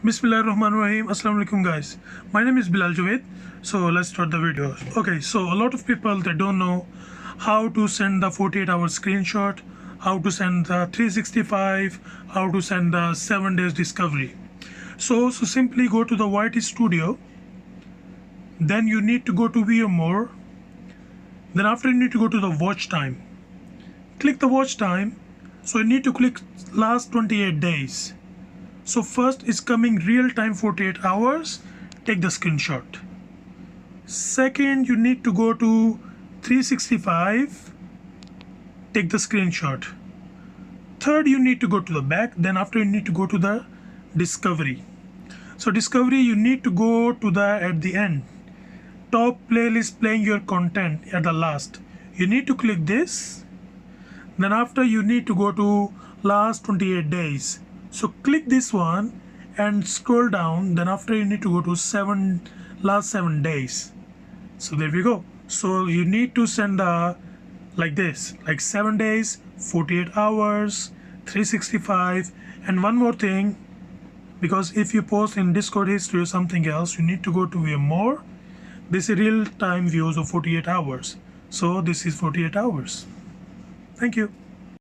Bismillahirrahmanirrahim. Assalamu alaikum guys. My name is Bilal. So let's start the video. Okay, so a lot of people they don't know how to send the 48-hour screenshot, how to send the 365, how to send the 7 days discovery. So simply go to the YT Studio. Then you need to go to view more. Then after you need to go to the watch time. Click the watch time. So you need to click last 28 days. So first is coming real time 48 hours, take the screenshot. Second, you need to go to 365, take the screenshot. Third, you need to go to the back, then after you need to go to the discovery. So discovery, you need to go to the at the end. Top playlist playing your content at the last. You need to click this. Then after you need to go to last 28 days. So click this one and scroll down. Then after you need to go to last 7 days. So there we go. So you need to send like this, like 7 days, 48 hours, 365, and one more thing. Because if you post in Discord history or something else, you need to go to view more. This is real time views of 48 hours. So this is 48 hours. Thank you.